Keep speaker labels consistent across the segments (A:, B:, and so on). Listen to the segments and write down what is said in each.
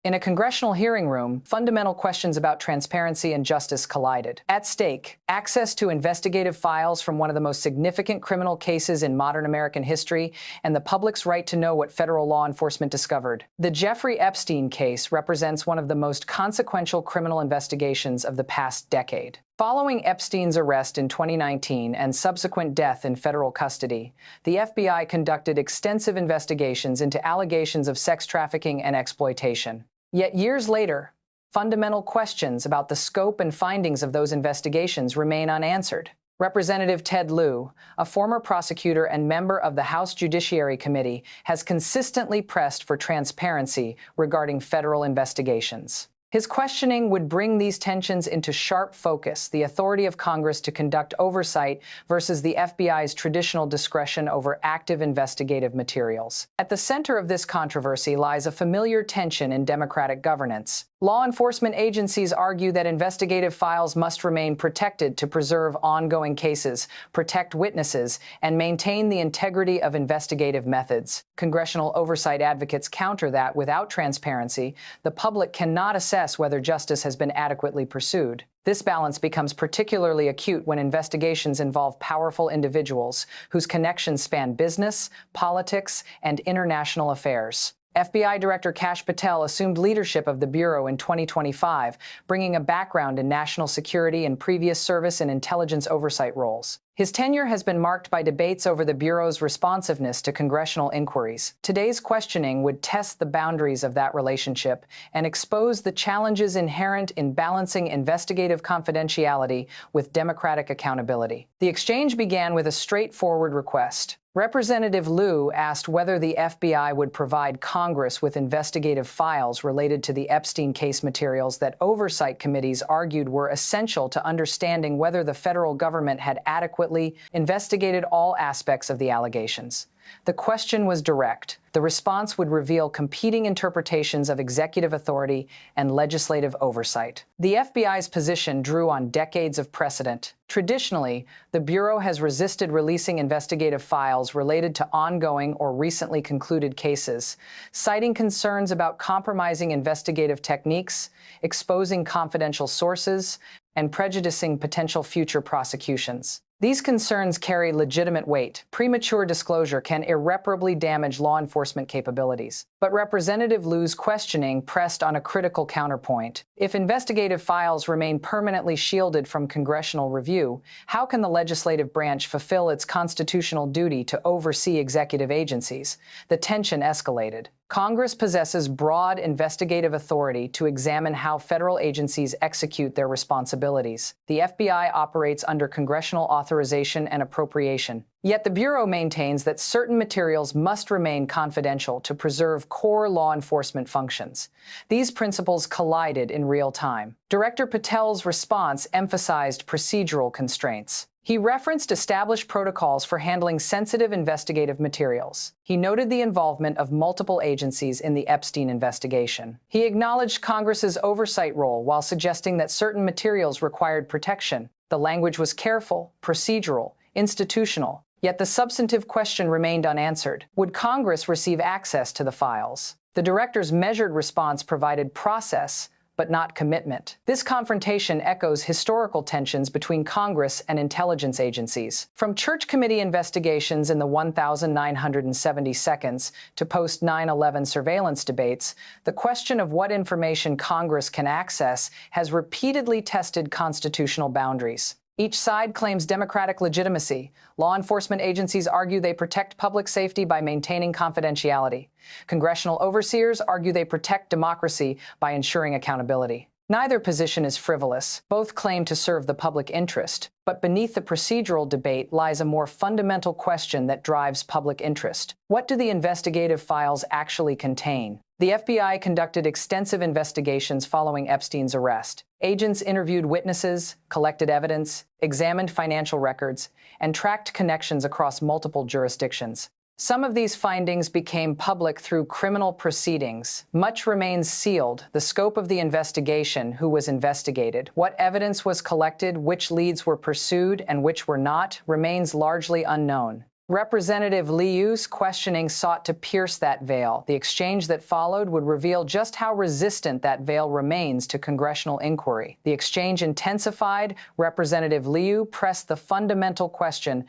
A: In a congressional hearing room, fundamental questions about transparency and justice collided. At stake, access to investigative files from one of the most significant criminal cases in modern American history, and the public's right to know what federal law enforcement discovered. The Jeffrey Epstein case represents one of the most consequential criminal investigations of the past decade. Following Epstein's arrest in 2019 and subsequent death in federal custody, the FBI conducted extensive investigations into allegations of sex trafficking and exploitation. Yet years later, fundamental questions about the scope and findings of those investigations remain unanswered. Representative Ted Lieu, a former prosecutor and member of the House Judiciary Committee, has consistently pressed for transparency regarding federal investigations. His questioning would bring these tensions into sharp focus: the authority of Congress to conduct oversight versus the FBI's traditional discretion over active investigative materials. At the center of this controversy lies a familiar tension in democratic governance. Law enforcement agencies argue that investigative files must remain protected to preserve ongoing cases, protect witnesses, and maintain the integrity of investigative methods. Congressional oversight advocates counter that without transparency, the public cannot assess whether justice has been adequately pursued. This balance becomes particularly acute when investigations involve powerful individuals whose connections span business, politics, and international affairs. FBI Director Kash Patel assumed leadership of the Bureau in 2025, bringing a background in national security and previous service and intelligence oversight roles. His tenure has been marked by debates over the Bureau's responsiveness to congressional inquiries. Today's questioning would test the boundaries of that relationship and expose the challenges inherent in balancing investigative confidentiality with democratic accountability. The exchange began with a straightforward request. Representative Lieu asked whether the FBI would provide Congress with investigative files related to the Epstein case materials that oversight committees argued were essential to understanding whether the federal government had adequately investigated all aspects of the allegations. The question was direct. The response would reveal competing interpretations of executive authority and legislative oversight. The FBI's position drew on decades of precedent. Traditionally, the Bureau has resisted releasing investigative files related to ongoing or recently concluded cases, citing concerns about compromising investigative techniques, exposing confidential sources, and prejudicing potential future prosecutions. These concerns carry legitimate weight. Premature disclosure can irreparably damage law enforcement capabilities. But Representative Lieu's questioning pressed on a critical counterpoint. If investigative files remain permanently shielded from congressional review, how can the legislative branch fulfill its constitutional duty to oversee executive agencies? The tension escalated. Congress possesses broad investigative authority to examine how federal agencies execute their responsibilities. The FBI operates under congressional authorization and appropriation. Yet the Bureau maintains that certain materials must remain confidential to preserve core law enforcement functions. These principles collided in real time. Director Patel's response emphasized procedural constraints. He referenced established protocols for handling sensitive investigative materials. He noted the involvement of multiple agencies in the Epstein investigation. He acknowledged Congress's oversight role while suggesting that certain materials required protection. The language was careful, procedural, institutional. Yet the substantive question remained unanswered. Would Congress receive access to the files? The director's measured response provided process, but not commitment. This confrontation echoes historical tensions between Congress and intelligence agencies. From Church Committee investigations in the 1970 seconds to post-9/11 surveillance debates, the question of what information Congress can access has repeatedly tested constitutional boundaries. Each side claims democratic legitimacy. Law enforcement agencies argue they protect public safety by maintaining confidentiality. Congressional overseers argue they protect democracy by ensuring accountability. Neither position is frivolous. Both claim to serve the public interest. But beneath the procedural debate lies a more fundamental question that drives public interest. What do the investigative files actually contain? The FBI conducted extensive investigations following Epstein's arrest. Agents interviewed witnesses, collected evidence, examined financial records, and tracked connections across multiple jurisdictions. Some of these findings became public through criminal proceedings. Much remains sealed: the scope of the investigation, who was investigated, what evidence was collected, which leads were pursued, and which were not, remains largely unknown. Representative Liu's questioning sought to pierce that veil. The exchange that followed would reveal just how resistant that veil remains to congressional inquiry. The exchange intensified. Representative Liu pressed the fundamental question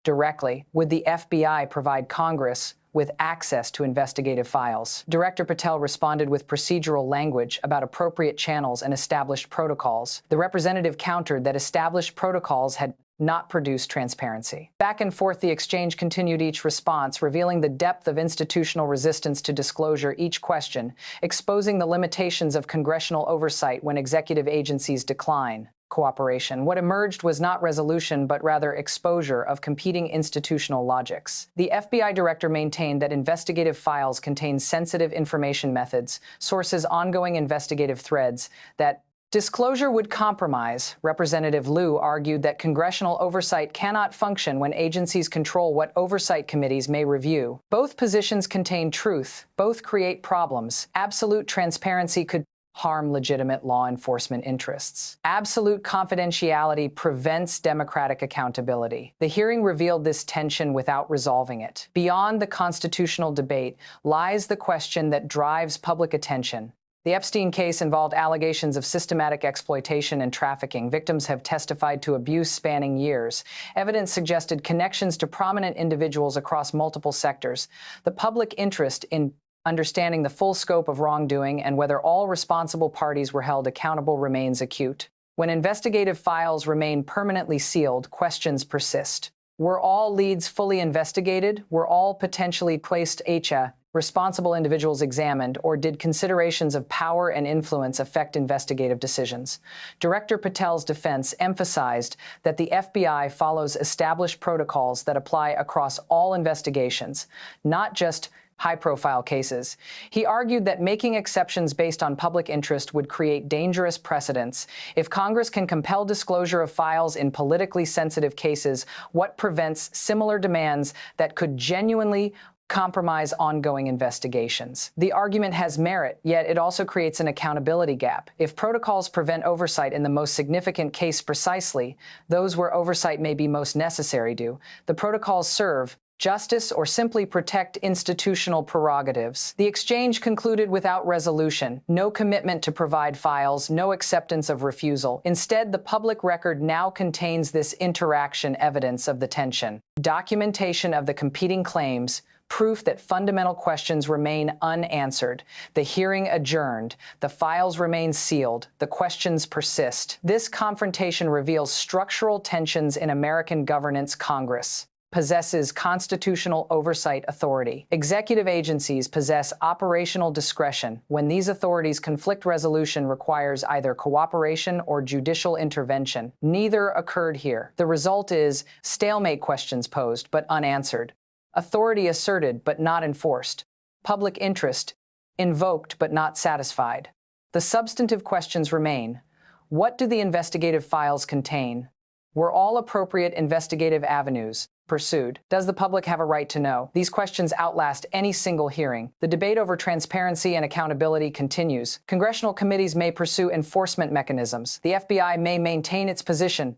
A: directly: would the FBI provide Congress with access to investigative files? Director Patel responded with procedural language about appropriate channels and established protocols. The representative countered that established protocols had not produced transparency. Back and forth, the exchange continued, each response revealing the depth of institutional resistance to disclosure, each question exposing the limitations of congressional oversight when executive agencies decline cooperation. What emerged was not resolution, but rather exposure of competing institutional logics. The FBI director maintained that investigative files contain sensitive information methods, sources ongoing investigative threads, that disclosure would compromise. Representative Liu argued that congressional oversight cannot function when agencies control what oversight committees may review. Both positions contain truth. Both create problems. Absolute transparency could harm legitimate law enforcement interests. Absolute confidentiality prevents democratic accountability. The hearing revealed this tension without resolving it. Beyond the constitutional debate lies the question that drives public attention. The Epstein case involved allegations of systematic exploitation and trafficking. Victims have testified to abuse spanning years. Evidence suggested connections to prominent individuals across multiple sectors. The public interest in understanding the full scope of wrongdoing and whether all responsible parties were held accountable remains acute. When investigative files remain permanently sealed, questions persist. Were all leads fully investigated? Were all potentially placed responsible individuals examined, or did considerations of power and influence affect investigative decisions? Director Patel's defense emphasized that the FBI follows established protocols that apply across all investigations, not just high-profile cases. He argued that making exceptions based on public interest would create dangerous precedents. If Congress can compel disclosure of files in politically sensitive cases, what prevents similar demands that could genuinely compromise ongoing investigations? The argument has merit, yet it also creates an accountability gap. If protocols prevent oversight in the most significant case precisely, those where oversight may be most necessary do, the protocols serve justice or simply protect institutional prerogatives? The exchange concluded without resolution. No commitment to provide files, no acceptance of refusal. Instead, the public record now contains this interaction, evidence of the tension. Documentation of the competing claims, proof that fundamental questions remain unanswered. The hearing adjourned. The files remain sealed. The questions persist. This confrontation reveals structural tensions in American governance. Congress possesses constitutional oversight authority. Executive agencies possess operational discretion. When these authorities conflict, resolution requires either cooperation or judicial intervention. Neither occurred here. The result is stalemate, questions posed but unanswered. Authority asserted but not enforced. Public interest invoked but not satisfied. The substantive questions remain. What do the investigative files contain? Were all appropriate investigative avenues pursued? Does the public have a right to know? These questions outlast any single hearing. The debate over transparency and accountability continues. Congressional committees may pursue enforcement mechanisms. The FBI may maintain its position.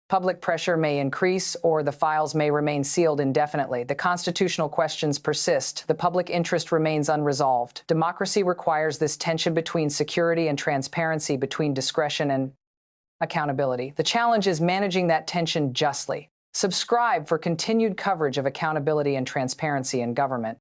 A: Public pressure may increase, or the files may remain sealed indefinitely. The constitutional questions persist. The public interest remains unresolved. Democracy requires this tension between security and transparency, between discretion and accountability. The challenge is managing that tension justly. Subscribe for continued coverage of accountability and transparency in government.